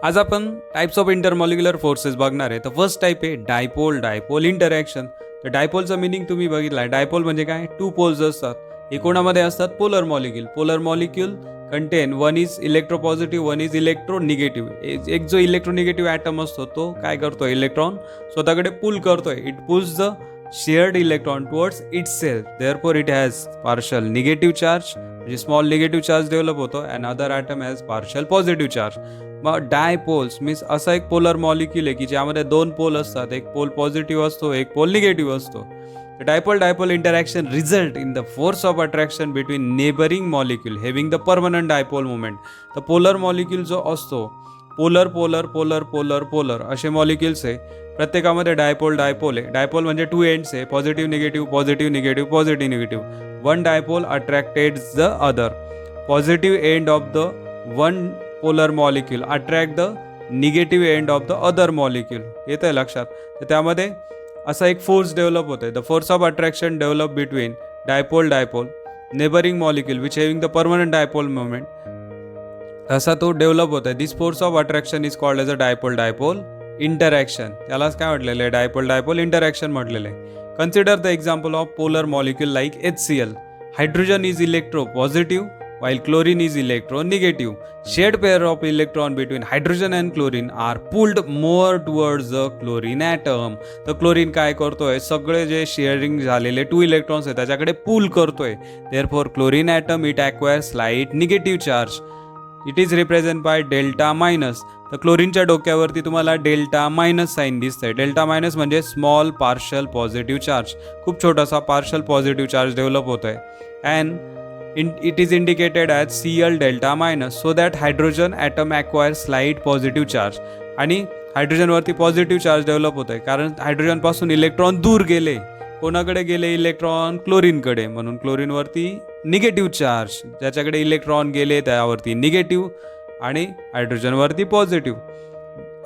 आज आपण types of intermolecular forces बघणार आहे. तर फर्स्ट टाइप आहे डायपोल डायपोल इंटरॅक्शन. तर डायपोलचं मिनिंग तुम्ही बघितलं आहे. डायपोल म्हणजे काय, टू पोल्स असतात. हे कोणामध्ये असतात, polar molecule. Polar molecule contain one is electropositive, one is electronegative. एक जो इलेक्ट्रोनिगेटिव्ह ॲटम असतो तो काय करतो, इलेक्ट्रॉन स्वतःकडे पुल करतोय. It pulls the shared electron towards itself, therefore it has partial negative charge, म्हणजे स्मॉल निगेटिव्ह चार्ज डेव्हलप होतो, and other atom has partial positive charge. मग डायपोल्स मीन्स असा एक पोलर मॉलिक्यूल आहे की ज्यामध्ये दोन पोल असतात, एक पोल पॉझिटिव्ह असतो, एक पोल निगेटिव्ह असतो. Dipole dipole interaction result in the force of attraction between neighbouring molecule having the permanent dipole movement. तर पोलर मॉलिक्यूल जो असतो, polar polar polar polar polar असे मॉलिक्युल्स आहे, प्रत्येकामध्ये डायपोल डायपोल आहे. डायपोल म्हणजे टू एंड्स आहे, positive negative positive negative positive negative. One dipole attracted the other. Positive end of the one polar molecule attract the negative end of the other molecule. येतं आहे लक्षात. तर त्यामध्ये असा एक फोर्स डेव्हलप होतो आहे. The force of attraction develop between dipole dipole neighbouring molecule which having the permanent dipole movement. असा तो डेव्हलप होत आहे. This force of attraction is called as a dipole dipole interaction. त्यालाच काय म्हटलेलं आहे, डायपोल डायपोल इंटरॅक्शन म्हटलेलं आहे. Consider the example of polar molecule like HCl. Hydrogen is electropositive while chlorine is electronegative. Shared pair of electron between hydrogen and chlorine are pulled more towards the chlorine atom. तर chlorine काय करतोय, सगळे जे sharing झालेले two electrons आहेत त्याच्याकडे pull करतोय. Therefore chlorine atom it acquire slight negative charge. It is represent by delta minus. तर क्लोरीनच्या डोक्यावरती तुम्हाला डेल्टा मायनस साईन दिसतंय. डेल्टा मायनस म्हणजे स्मॉल पार्शल पॉझिटिव्ह चार्ज. खूप छोटासा पार्शल पॉझिटिव्ह चार्ज डेव्हलप होत आहे. And it is indicated as Cl delta minus so that hydrogen atom acquires slight positive charge. आणि हायड्रोजनवरती पॉझिटिव्ह चार्ज डेव्हलप होत आहे कारण हायड्रोजनपासून इलेक्ट्रॉन दूर गेले. कोणाकडे गेले, इलेक्ट्रॉन क्लोरीनकडे, म्हणून क्लोरीनवरती निगेटिव्ह चार्ज. ज्याच्याकडे इलेक्ट्रॉन गेले त्यावरती निगेटिव्ह आणि हायड्रोजनवरती positive.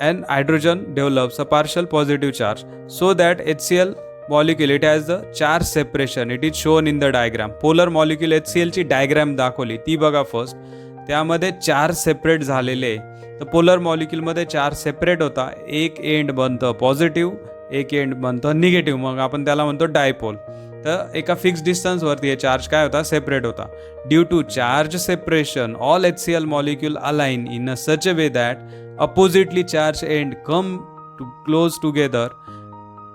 And hydrogen develops a partial positive charge so that HCl molecule it has the charge separation. It is shown in the diagram. Polar molecule HClची डायग्राम दाखवली ती बघा फर्स्ट. त्यामध्ये चार्ज सेपरेट झालेले. तर पोलर मॉलिक्यूलमध्ये चार्ज सेपरेट होता. एक end बनतं पॉझिटिव्ह, एक एंड बनतं निगेटिव्ह, मग आपण त्याला म्हणतो डायपोल. तर एका फिक्स डिस्टन्सवरती हे चार्ज काय होता, सेपरेट होता. Due to charge separation all HCl molecule align in a such a way that oppositely charge end come to close together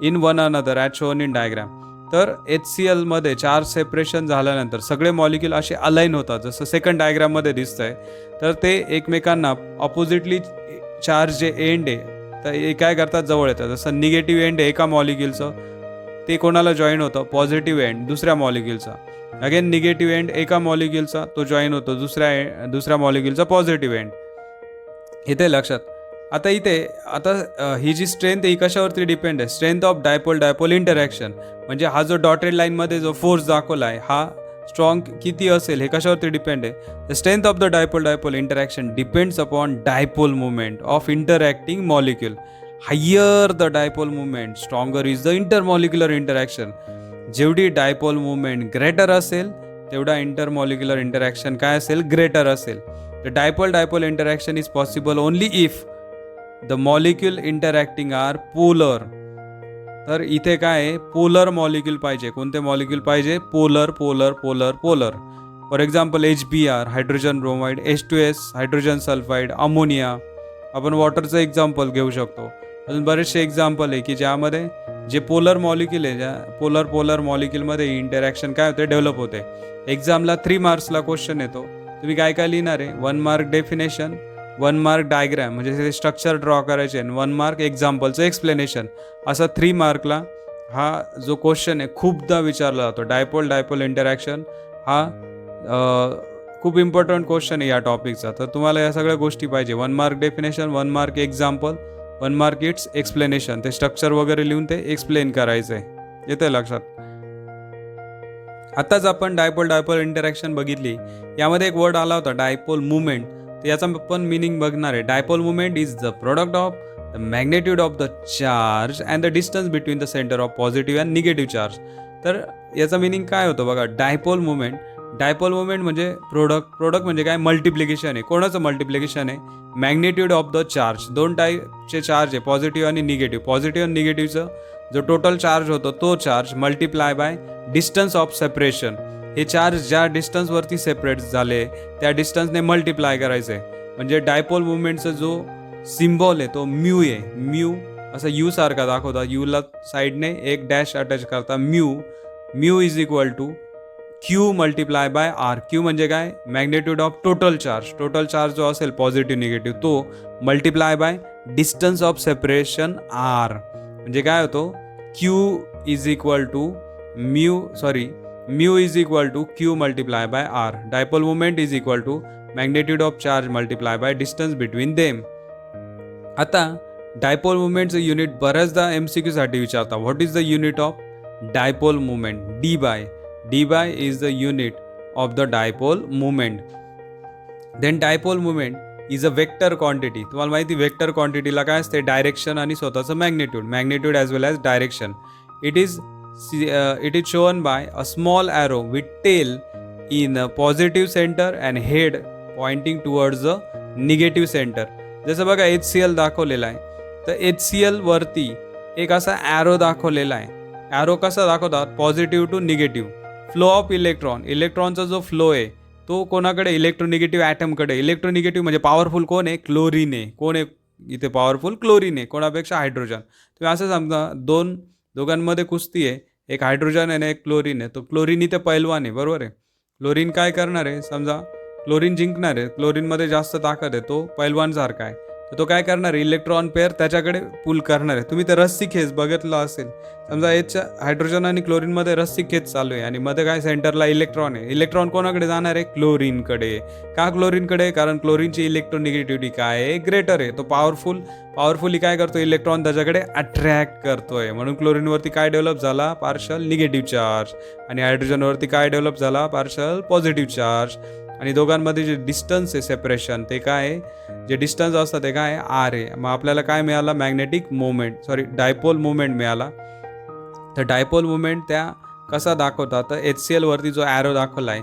in one another at shown in diagram. तर HCl मध्ये charge separation झाल्यानंतर सगळे molecule असे align होतात जसं second डायग्राममध्ये दिसतंय. तर ते एकमेकांना अपोजिटली चार्ज जे एंड आहे तर हे काय करतात, जवळ येतात. जसं निगेटिव्ह एंड आहे एका मॉलिक्यूलचं, ते कोणाला जॉईन होतं, पॉझिटिव्ह एंड दुसऱ्या मॉलिक्यूलचा. अगेन निगेटिव्ह एंड एका मॉलिक्यूलचा तो जॉईन होतो दुसऱ्या मॉलिक्यूलचा पॉझिटिव्ह एंड. इथे लक्षात. आता ही जी स्ट्रेंथ आहे ही कशावरती डिपेंड आहे, strength of dipole dipole interaction. म्हणजे हा जो डॉटेड लाईनमध्ये जो फोर्स दाखवला आहे हा स्ट्रॉंग किती असेल हे कशावरती डिपेंड आहे. The strength of the dipole dipole interaction depends upon dipole movement of interacting molecule. Higher the dipole movement stronger is the intermolecular interaction. जेवढी डायपोल मुवमेंट ग्रेटर असेल तेवढा इंटरमॉलिक्युलर इंटरॅक्शन काय असेल, ग्रेटर असेल. The dipole dipole interaction is possible only if the molecule interacting are polar. तर इथे काय आहे, पोलर मॉलिक्यूल पाहिजे. कोणते मॉलिक्यूल पाहिजे, polar polar polar polar. For example HBr hydrogen bromide, H2S hydrogen sulphide, ammonia. आपण वॉटरचं एक्झाम्पल घेऊ शकतो. अजून बरेचसे एक्झाम्पल आहे की ज्यामध्ये जे पोलर मॉलिक्यूल आहे, ज्या पोलर पोलर मॉलिक्यूलमध्ये इंटरॅक्शन काय होते, डेव्हलप होते. एक्झामला 3 मार्क्सला क्वेश्चन येतो. तुम्ही काय काय लिहिणार आहे, 1 मार्क डेफिनेशन, 1 मार्क डायग्राम म्हणजे ते स्ट्रक्चर ड्रॉ करायचे, आणि 1 मार्क एक्झाम्पलचं एक्सप्लेनेशन. असा 3 मार्कला हा जो क्वेश्चन आहे खूपदा विचारला जातो. डायपोल डायपोल इंटरॅक्शन हा खूप इम्पॉर्टंट क्वेश्चन आहे या टॉपिकचा. तर तुम्हाला या सगळ्या गोष्टी पाहिजे. 1 mark definition, 1 mark example, 1 mark it's explanation. ते स्ट्रक्चर वगैरे लिहून ते एक्सप्लेन करायचं आहे. येतं लक्षात. आत्ताच आपण डायपोल डायपोल इंटरॅक्शन बघितली. यामध्ये एक वर्ड आला होता डायपोल मुवमेंट. तर याचा पण मिनिंग बघणार आहे. Dipole movement is the product of the magnitude of the charge and the distance between the centre of positive and negative charge. तर याचा मिनिंग काय होतं बघा, डायपोल मुवमेंट म्हणजे प्रोडक्ट म्हणजे काय, मल्टिप्लिकेशन आहे. कोणाचं मल्टिप्लिकेशन आहे, मॅग्नेट्यूड ऑफ द चार्ज. दोन टाईपचे चार्ज आहे, पॉझिटिव्ह आणि निगेटिव्ह. पॉझिटिव्ह आणि निगेटिव्हचं जो टोटल चार्ज होतो तो charge multiply by distance of separation. हे चार्ज ज्या डिस्टन्सवरती सेपरेट झाले त्या डिस्टन्सने मल्टिप्लाय करायचे. म्हणजे डायपोल मुवमेंटचा जो सिम्बॉल आहे तो म्यू आहे. म्यू असं यू सारखा दाखवता, यूला साईडने एक डॅश अटॅच करता. Mu is equal to q multiply by r. Q म्हणजे काय, magnitude of total charge. Total charge जो असेल पॉझिटिव्ह निगेटिव्ह तो multiply by distance of separation r. म्हणजे काय होतो, q is equal to mu is equal to q multiply by r. Dipole movement is equal to magnitude of charge multiply by distance between them. आता dipole मुवमेंटचं unit बऱ्याचदा MCQ साठी विचारता. What is the unit of dipole movement? Debye is the unit of the dipole movement. Then dipole movement is a vector quantity. तुम्हाला माहिती vector क्वांटिटीला काय असते, डायरेक्शन आणि स्वतःचं magnitude as well as direction. It is shown by a small arrow with tail in positive centre and head pointing towards the negative centre. जसं बघा HCl दाखवलेला आहे, तर HCl वरती एक असा ॲरो दाखवलेला आहे. ॲरो कसा दाखवतात, positive to negative. Flow of इलेक्ट्रॉनचा जो फ्लो आहे तो कोणाकडे, इलेक्ट्रोनिगेटिव्ह ॲटमकडे. इलेक्ट्रोनिगेटिव्ह म्हणजे पॉवरफुल कोण आहे, क्लोरीन आहे. कोण आहे इथे पॉवरफुल, क्लोरीन आहे. कोणापेक्षा, हायड्रोजन. तुम्ही असं समजा दोघांमध्ये कुस्ती आहे, एक हायड्रोजन आहे एक क्लोरीन आहे. तो क्लोरीन इथे पैलवान आहे, बरोबर आहे. क्लोरीन काय करणार आहे, समजा क्लोरीन जिंकणार आहे, क्लोरीनमध्ये जास्त ताकद आहे, तो पैलवान सारखा आहे. तर तो काय करणार आहे, इलेक्ट्रॉन पेअर त्याच्याकडे पुल करणार आहे. तुम्ही ते रस्सी खेच बघितलं असेल. समजा हायड्रोजन आणि क्लोरीनमध्ये रस्सी खेच चालू आहे आणि मध्ये काय सेंटरला इलेक्ट्रॉन आहे. इलेक्ट्रॉन कोणाकडे जाणार आहे, क्लोरीनकडे. का क्लोरीनकडे, कारण क्लोरीनची इलेक्ट्रोनिगेटिव्हिटी काय आहे, ग्रेटर आहे. तो पॉवरफुली काय करतो, इलेक्ट्रॉन त्याच्याकडे अट्रॅक्ट करतोय. म्हणून क्लोरीनवरती काय डेव्हलप झाला, पार्शल निगेटिव्ह चार्ज. आणि हायड्रोजनवरती काय डेव्हलप झाला, पार्शल पॉझिटिव्ह चार्ज. आणि दोघांमध्ये जे डिस्टन्स आहे सेपरेशन ते काय आहे, जे डिस्टन्स असतं ते काय आहे, आर आहे. मग आपल्याला काय मिळाला, डायपोल मुवमेंट मिळाला. तर डायपोल मुवमेंट त्या कसा दाखवतात, तर HCl वरती जो ॲरो दाखवला आहे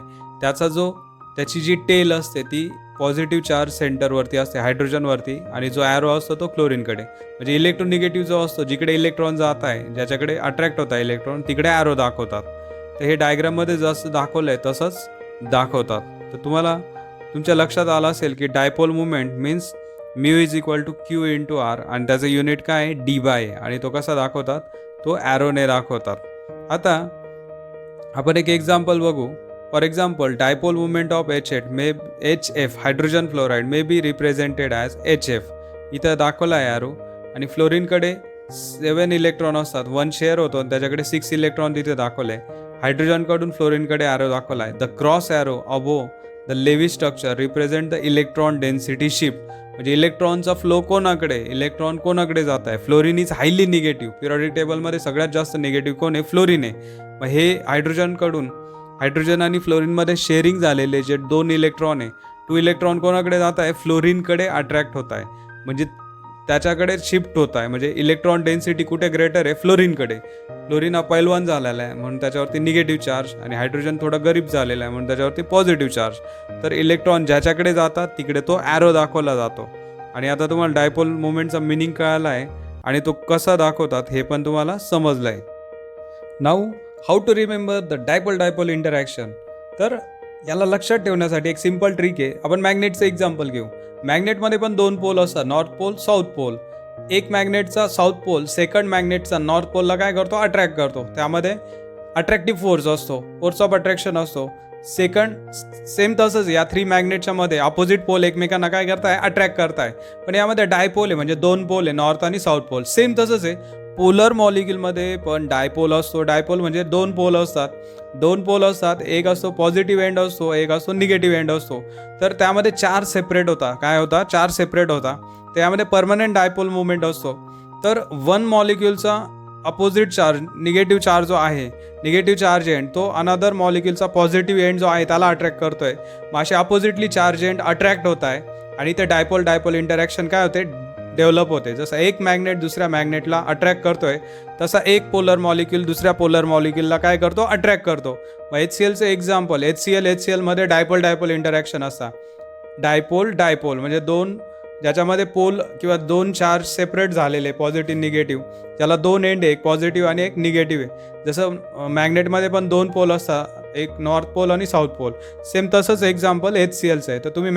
त्याची जी टेल असते ती पॉझिटिव्ह चार्ज सेंटरवरती असते, हायड्रोजनवरती. आणि जो ॲरो असतो तो क्लोरीनकडे. म्हणजे इलेक्ट्रोनिगेटिव्ह जो असतो, जिकडे इलेक्ट्रॉन जात आहे, ज्याच्याकडे अट्रॅक्ट होत आहे इलेक्ट्रॉन, तिकडे ॲरो दाखवतात. तर हे डायग्राममध्ये जसं दाखवलं आहे तसंच दाखवतात. तर तुम्हाला तुमच्या लक्षात आलं असेल की dipole movement means mu is equal to q into r. आणि त्याचं युनिट काय आहे, डी बाय. आणि तो कसा दाखवतात, तो ॲरोने दाखवतात. आता आपण एक एक्झाम्पल बघू. For example, dipole movement of HF hydrogen fluoride may be represented as HF. इथं दाखवला आहे ॲरो. आणि फ्लोरीनकडे 7 इलेक्ट्रॉन असतात, 1 शेअर होतो आणि त्याच्याकडे 6 इलेक्ट्रॉन तिथे दाखवले. हायड्रोजनकडून फ्लोरीनकडे ॲरो दाखवला आहे. The cross arrow above the levy structure represent the electron density shift. म्हणजे इलेक्ट्रॉनचा फ्लो इलेक्ट्रॉन कोणाकडे जात आहे, fluorine is highly negative. Periodic टेबलमध्ये सगळ्यात जास्त निगेटिव्ह कोण आहे, फ्लोरीन आहे. मग हे हायड्रोजन आणि फ्लोरीनमध्ये शेअरिंग झालेले जे 2 इलेक्ट्रॉन आहे, 2 इलेक्ट्रॉन कोणाकडे जात आहे, फ्लोरीनकडे अट्रॅक्ट होत आहे. म्हणजे त्याच्याकडे शिफ्ट होत आहे. म्हणजे इलेक्ट्रॉन डेन्सिटी कुठे ग्रेटर आहे, फ्लोरीनकडे. फ्लोरीन हा पैलवान झालेला आहे म्हणून त्याच्यावरती निगेटिव्ह चार्ज. आणि हायड्रोजन थोडा गरीब झालेला आहे म्हणून त्याच्यावरती पॉझिटिव्ह चार्ज. तर इलेक्ट्रॉन ज्याच्याकडे जातात तिकडे तो ॲरो दाखवला जातो. आणि आता तुम्हाला डायपोल मुवमेंटचा मिनिंग कळाला आहे आणि तो कसा दाखवतात हे पण तुम्हाला समजलं आहे. Now how to remember the dipole interaction. तर याला लक्षात ठेवण्यासाठी एक सिम्पल ट्रिक आहे. आपण मॅग्नेटचं एक्झाम्पल घेऊ. मॅग्नेटमध्ये पण 2 पोल असतात, नॉर्थ पोल, साऊथ पोल. एक मॅग्नेटचा साऊथ पोल सेकंड मॅग्नेटचा नॉर्थ पोलला काय करतो, अट्रॅक्ट करतो. त्यामध्ये अट्रॅक्टिव्ह फोर्स असतो, फोर्स ऑफ अट्रॅक्शन असतो. सेम तसंच या 3 मॅग्नेटच्या मध्ये अपोजिट पोल एकमेकांना काय करताय, अट्रॅक्ट करताय. पण यामध्ये डायपोल आहे, म्हणजे 2 पोल आहे, नॉर्थ आणि साऊथ पोल. सेम तसंच आहे पोलर मॉलिक्यूलमध्ये पण डायपोल असतो. डायपोल म्हणजे 2 पोल असतात. एक असतो पॉझिटिव्ह एंड असतो, एक असतो निगेटिव्ह एंड असतो. तर त्यामध्ये 4 सेपरेट होता. त्यामध्ये परमनंट डायपोल मुवमेंट असतो. तर 1 मॉलिक्यूलचा अपोजिट चार्ज, निगेटिव्ह चार्ज जो आहे, निगेटिव्ह चार्ज एंड तो अनदर मॉलिक्यूलचा पॉझिटिव्ह एंड जो आहे त्याला अट्रॅक्ट करतोय. मग असे अपोजिटली चार्ज एंड अट्रॅक्ट होत आहे आणि ते डायपोल इंटरॅक्शन काय होते, डेव्हलप होते. जसं एक मॅग्नेट दुसऱ्या मॅग्नेटला अट्रॅक्ट करतोय तसा एक पोलर मॉलिक्यूल दुसऱ्या पोलर मॉलिक्यूलला काय करतो, अट्रॅक्ट करतो. मग HClचं एक्झाम्पल, HClमध्ये डायपोल इंटरॅक्शन असतात. डायपोल म्हणजे 2 ज्याच्यामध्ये पोल किंवा दोन चार्ज सेपरेट झालेले पॉझिटिव्ह निगेटिव्ह, ज्याला दोन एंड आहे, एक पॉझिटिव्ह आणि एक निगेटिव्ह आहे. जसं मॅग्नेटमध्ये पण दोन पोल असतात, एक नॉर्थ पोल आणि साऊथ पोल. सेम तसंच एक्झाम्पल HClचं आहे. तर तुम्ही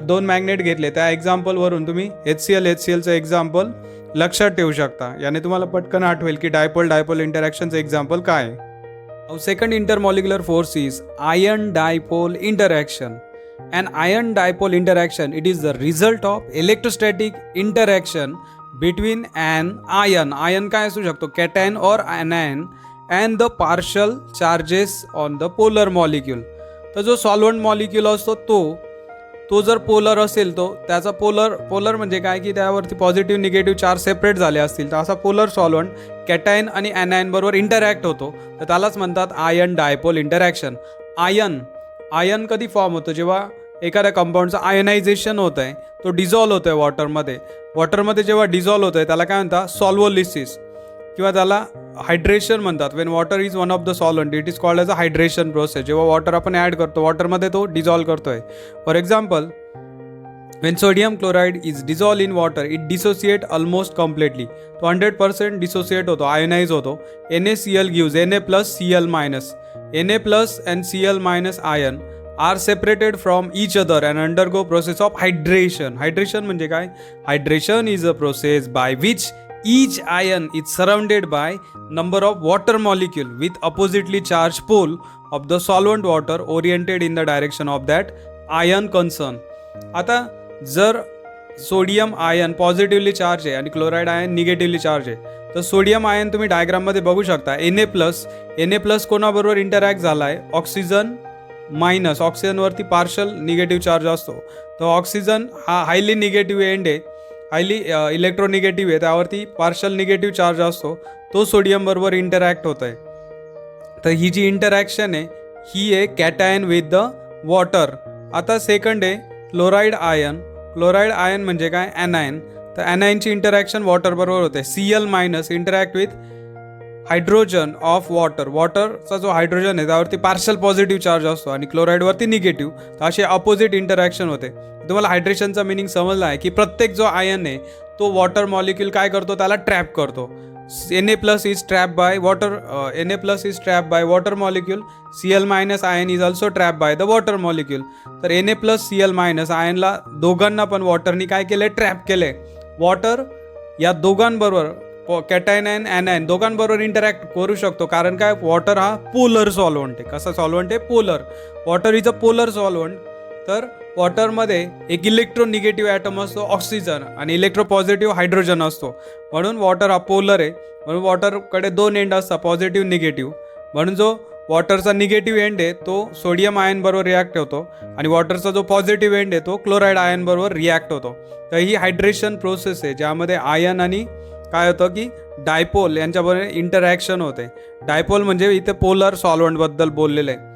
दोन मॅग्नेट घेतले, त्या एक्झाम्पलवरून तुम्ही HClचं एक्झाम्पल लक्षात ठेवू शकता. याने तुम्हाला पटकन आठवेल की डायपोल इंटरॅक्शनचं एक्झाम्पल काय आहे. Second intermolecular force is ion dipole interaction. An ion dipole interaction, it is the result of electrostatic interaction between an ion काय असू शकतो, cation or anion, and the partial charges on the polar molecule. तर जो solvent molecule असतो तो जर polar असेल, तो त्याचा पोलर म्हणजे काय की त्यावरती पॉझिटिव्ह निगेटिव्ह चार्ज सेपरेट झाले असतील, तर असा पोलर सॉल्व्हंट कॅटायन आणि ॲनायन बरोबर इंटरॅक्ट होतो. तर त्यालाच म्हणतात आयन डायपोल इंटरॅक्शन. आयन कधी फॉर्म होतो, जेव्हा एखाद्या कंपाऊंडचं आयनायझेशन होत आहे, तो डिझॉल्व्ह होतो आहे वॉटरमध्ये जेव्हा डिझॉल्व्ह होतं आहे त्याला काय म्हणतात, सॉल्व्होलिसिस किंवा त्याला हायड्रेशन म्हणतात. When water is one of the solvent it is called as a hydration process. जेव्हा वॉटर आपण ॲड करतो, वॉटरमध्ये तो डिझॉल्व्ह करतोय. For example, when sodium chloride is dissolve in water it dissociate almost completely. तो 100% dissociate होतो, ionise होतो. NaCl gives Na+Cl-. Na+ and Cl- ion are separated from each other and undergo process of hydration. Hydration म्हणजे काय, hydration is a process by which each ion is surrounded by number of water molecule with oppositely charged pole of the solvent water oriented in the direction of that ion concern. आता जर sodium ion positively charge आहे आणि chloride ion negatively charge आहे, तर sodium ion तुम्ही डायग्राममध्ये बघू शकता, Na+ कोणाबरोबर इंटरॅक्ट झाला आहे, ऑक्सिजनवरती पार्शल निगेटिव्ह चार्ज असतो. तर ऑक्सिजन हा हायली निगेटिव्ह एंड आहे, हायली इलेक्ट्रोनिगेटिव्ह आहे, त्यावरती पार्शल निगेटिव्ह चार्ज असतो, तो सोडियम बरोबर इंटरॅक्ट होत आहे. तर ही जी इंटरॅक्शन आहे ही आहे कॅटायन विथ द वॉटर. आता सेकंड आहे क्लोराईड आयन म्हणजे काय, ॲनायन. तर ॲनायनची इंटरॅक्शन वॉटर बरोबर होते. Cl- interact with hydrogen of वॉटरचा जो हायड्रोजन आहे त्यावरती पार्शल पॉझिटिव्ह चार्ज असतो आणि क्लोराईडवरती निगेटिव्ह. तर असे अपोजिट इंटरॅक्शन होते. तुम्हाला हायड्रेशनचा मिनिंग समजला आहे की प्रत्येक जो आयन आहे तो वॉटर मॉलिक्यूल काय करतो, त्याला ट्रॅप करतो. Na+ is trap by water molecule. Cl- ion is also trap by the water molecule. तर Na+ Cl- आयनला दोघांना पण वॉटरनी काय केले, ट्रॅप केले. वॉटर या दोघांबरोबर कॅटायन अँड ॲनायन दोघांबरोबर इंटरॅक्ट करू शकतो, कारण काय, वॉटर हा पोलर सॉल्व्हंट आहे. कसा सॉल्व्हंट आहे, polar. Water is a polar solvent. तर वॉटरमध्ये एक इलेक्ट्रोनिगेटिव्ह ॲटम असतो ऑक्सिजन आणि इलेक्ट्रोपॉझिटिव्ह हायड्रोजन असतो. म्हणून वॉटर हा पोलर आहे. म्हणून वॉटरकडे दोन एंड असतात, पॉझिटिव्ह निगेटिव्ह. म्हणून जो वॉटरचा निगेटिव्ह एंड आहे तो सोडियम आयन बरोबर रिॲक्ट होतो आणि वॉटरचा जो पॉझिटिव्ह एंड आहे तो क्लोराईड आयन बरोबर रिॲक्ट होतो. तर ही हायड्रेशन प्रोसेस आहे, ज्यामध्ये आयन आणि काय होतं की डायपोल यांच्याबरोबर इंटरॅक्शन होते. डायपोल म्हणजे इथे पोलर सॉल्व्हंटबद्दल बोललेलं आहे.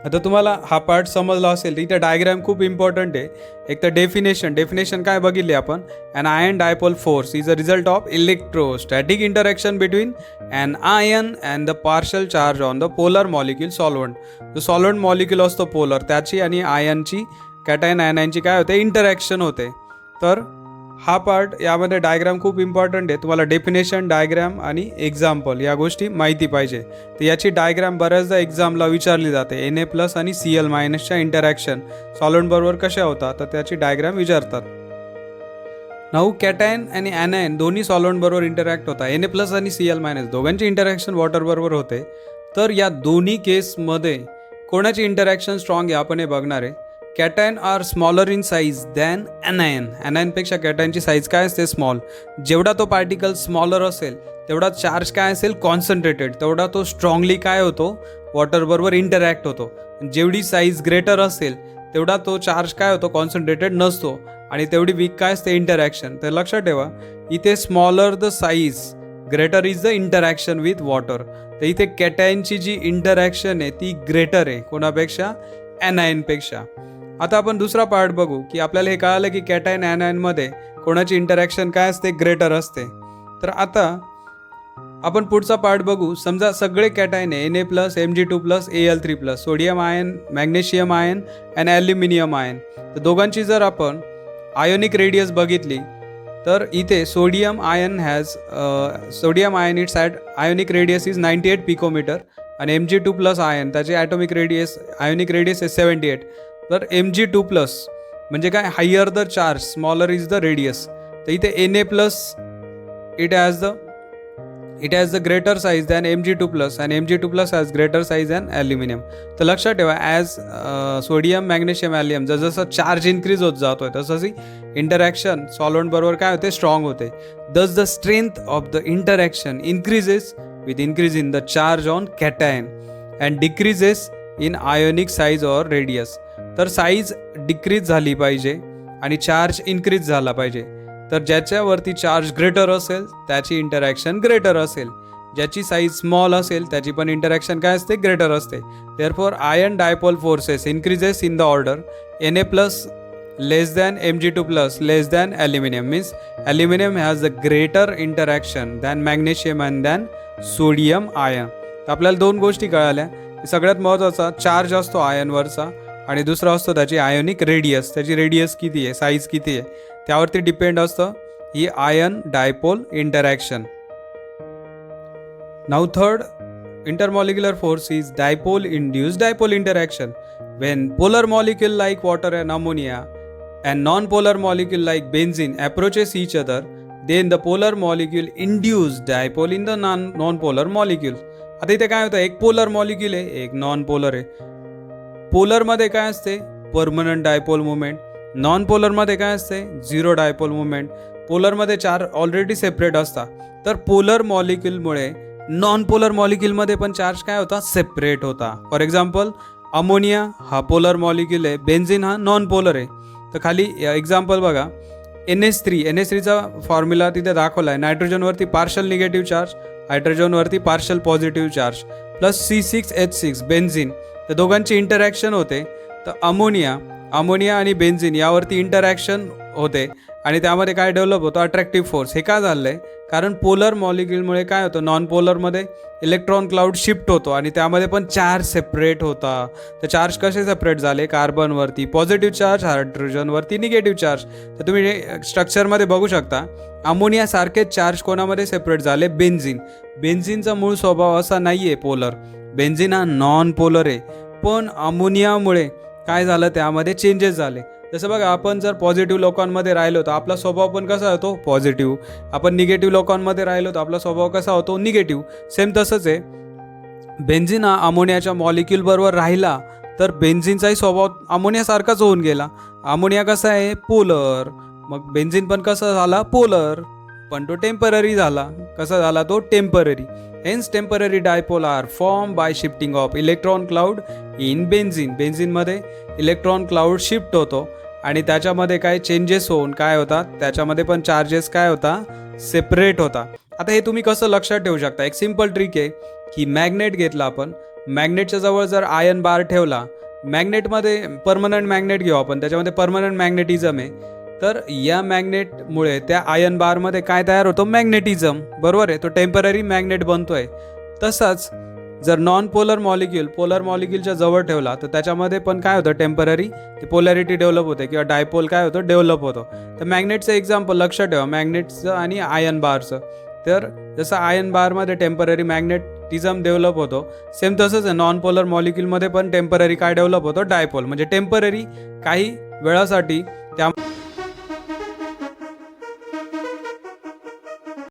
आता तुम्हाला हा पार्ट समजला असेल. इथे डायग्राम खूप इम्पॉर्टंट आहे. एक तर डेफिनेशन काय बघितली आपण, anion dipole force is a result of electrostatic interaction between anion and the partial charge on the polar molecule solvent. जो सॉल्व्हंट मॉलिक्यूल असतो पोलर, त्याची आणि आयनची कॅटायन आयनांची काय होते, इंटरॅक्शन होते. तर हा पार्ट, यामध्ये डायग्राम खूप इम्पॉर्टंट आहे. तुम्हाला डेफिनेशन, डायग्राम आणि एक्झाम्पल या गोष्टी माहिती पाहिजे. तर याची डायग्राम बऱ्याचदा एक्झामला विचारली जाते. Na+ आणि Cl- इंटरॅक्शन सॉल्व्हंटबरोबर कशा होतात, तर त्याची डायग्राम विचारतात. नाऊ कॅटायन आणि ॲनायन दोन्ही सॉल्व्हंटबरोबर इंटरॅक्ट होतात. Na+ आणि Cl- दोघांची इंटरॅक्शन वॉटरबरोबर होते. तर या दोन्ही केसमध्ये कोणाची इंटरॅक्शन स्ट्रॉंग आहे आपण हे बघणार आहे. Cation are smaller in size than anion. ॲनायनपेक्षा कॅटायनची साईज काय असते, स्मॉल. जेवढा तो पार्टिकल स्मॉलर असेल तेवढा चार्ज काय असेल, कॉन्सन्ट्रेटेड, तेवढा तो स्ट्रॉंगली काय होतो, वॉटरबरोबर इंटरॅक्ट होतो. जेवढी साईज ग्रेटर असेल तेवढा तो चार्ज काय होतो, कॉन्सन्ट्रेटेड नसतो आणि तेवढी वीक काय असते, इंटरॅक्शन. तर लक्षात ठेवा, इथे smaller the size, greater is the interaction with water. तर इथे कॅटायनची जी इंटरॅक्शन आहे ती ग्रेटर आहे कोणापेक्षा, ॲनायनपेक्षा. आता आपण दुसरा पार्ट बघू की आपल्याला हे कळालं की कॅटायन ॲनायनमध्ये कोणाची इंटरॅक्शन काय असते, ग्रेटर असते. तर आता आपण पुढचा पार्ट बघू. समजा सगळे कॅटायन आहे Na+, Mg2+, Al3+, sodium ion, magnesium ion आणि ॲल्युमिनियम आयन. तर दोघांची जर आपण आयोनिक रेडियस बघितली तर इथे sodium ion it's at ionic radius is 98 picometre आणि Mg2+ आयन त्याची आयोनिक रेडियस इज 78. तर Mg2+ म्हणजे काय, higher the charge smaller is the radius. तर इथे Na+ it has the greater size than Mg2+ and Mg2+ has greater size than aluminum. तर लक्षात ठेवा, ॲज सोडियम मॅग्नेशियम ॲल्युमिनियम जसं चार्ज इन्क्रीज होत जातोय तसंच इंटरॅक्शन सॉल्व्हंट बरोबर काय होते, स्ट्रॉंग होते. दस the strength of the interaction increases with increase in the charge on cation and decreases in ionic size or radius. तर साईज डिक्रीज झाली पाहिजे आणि चार्ज इन्क्रीज झाला पाहिजे. तर ज्याच्यावरती चार्ज ग्रेटर असेल त्याची इंटरॅक्शन ग्रेटर असेल, ज्याची साईज स्मॉल असेल त्याची पण इंटरॅक्शन काय असते, ग्रेटर असते. Therefore ion dipole forces increases in the order Na+ less than Mg2+ less than aluminium. Means aluminium has the greater interaction than magnesium and then sodium ion. तर आपल्याला दोन गोष्टी कळाल्या. सगळ्यात महत्त्वाचा चार्ज असतो आयनवरचा आणि दुसरा असतो त्याची आयोनिक रेडियस. त्याची रेडियस किती आहे, साईज किती आहे, त्यावरती डिपेंड असतं ही ion dipole interaction. Now third intermolecular force is dipole induced dipole interaction. When polar molecule like water and ammonia and non-polar molecule like benzene approaches each other, then the polar molecule induce dipole in the non-polar molecule. आता इथे काय होतं, एक polar molecule आहे, एक non polar आहे. पोलरमध्ये काय असते, परमनंट डायपोल मुवमेंट. नॉन पोलरमध्ये काय असते, झिरो डायपोल मुवमेंट. पोलरमध्ये चार्ज ऑलरेडी सेपरेट असतात. तर पोलर मॉलिक्यूलमुळे नॉन पोलर मॉलिक्यूलमध्ये पण चार्ज काय होता, सेपरेट होता. फॉर एक्झाम्पल अमोनिया हा पोलर मॉलिक्यूल आहे, बेन्झिन हा नॉन पोलर आहे. तर खाली एक्झाम्पल बघा, NH3चा फॉर्म्युला तिथे दाखवला आहे. नायट्रोजनवरती पार्शल निगेटिव्ह चार्ज, हायड्रोजनवरती partial positive charge, plus C6H6 benzene. तर दोघांची इंटरॅक्शन होते. तर अमोनिया आणि बेन्झिन यावरती इंटरॅक्शन होते आणि त्यामध्ये काय डेव्हलप होतं, अट्रॅक्टिव्ह फोर्स. हे का झालं आहे, कारण पोलर मॉलिक्यूलमुळे काय होतं, नॉन पोलरमध्ये इलेक्ट्रॉन क्लाउड शिफ्ट होतो आणि त्यामध्ये पण चार्ज सेपरेट होता. तर चार्ज कसे सेपरेट झाले, कार्बनवरती पॉझिटिव्ह चार्ज, हायड्रोजनवरती निगेटिव्ह चार्ज. तर तुम्ही स्ट्रक्चरमध्ये बघू शकता अमोनियासारखेच चार्ज कोणामध्ये सेपरेट झाले, बेन्झिनचा मूळ स्वभाव असा नाही आहे पोलर. बेन्झिन हा नॉन पोलर आहे, पण अमोनियामुळे काय झालं, त्यामध्ये चेंजेस झाले. जसं बघा, आपण जर पॉझिटिव्ह लोकांमध्ये राहिलो तर आपला स्वभाव पण कसा होतो, पॉझिटिव्ह. आपण निगेटिव्ह लोकांमध्ये राहिलो तर आपला स्वभाव कसा होतो, निगेटिव्ह. सेम तसंच आहे, बेन्झिन हा अमोनियाच्या मॉलिक्यूलबरोबर राहिला तर बेन्झिनचाही स्वभाव अमोनियासारखाच होऊन गेला. अमोनिया कसा आहे, पोलर. मग बेन्झिन पण कसा झाला, पोलर, पण तो टेम्पररी झाला. कसा झाला तो, temporary. Hence temporary dipole are form by shifting of electron cloud in बेन्झिनमध्ये इलेक्ट्रॉन क्लाउड शिफ्ट होतो आणि त्याच्यामध्ये काय चेंजेस होऊन काय होतात, त्याच्यामध्ये पण चार्जेस काय होता, सेपरेट होता. आता हे तुम्ही कसं लक्षात ठेवू शकता, एक सिम्पल ट्रिक आहे की मॅग्नेट घेतला आपण, मॅग्नेटच्या जवळ जर आयन बार ठेवला, मॅग्नेटमध्ये परमनंट मॅग्नेट घेऊ आपण, त्याच्यामध्ये परमनंट मॅग्नेटिझम आहे. तर या मॅग्नेटमुळे त्या आयन बारमध्ये काय तयार होतं, मॅग्नेटिझम, बरोबर आहे. तो टेम्पररी मॅग्नेट बनतोय. तसाच जर नॉन पोलर मॉलिक्यूलच्या जवळ ठेवला तर त्याच्यामध्ये पण काय होतं, टेम्पररी ती पोलॅरिटी डेव्हलप होते किंवा डायपोल काय होतं, डेव्हलप होतो. तर मॅग्नेटचं एक्झाम्पल लक्षात ठेवा, मॅग्नेटचं आणि आयन बारचं. तर जसं आयन बारमध्ये टेम्पररी मॅग्नेटिझम डेव्हलप होतो, सेम तसंच नॉन पोलर मॉलिक्यूलमध्ये पण टेम्पररी काय डेव्हलप होतं, डायपोल. म्हणजे टेम्पररी काही वेळासाठी त्या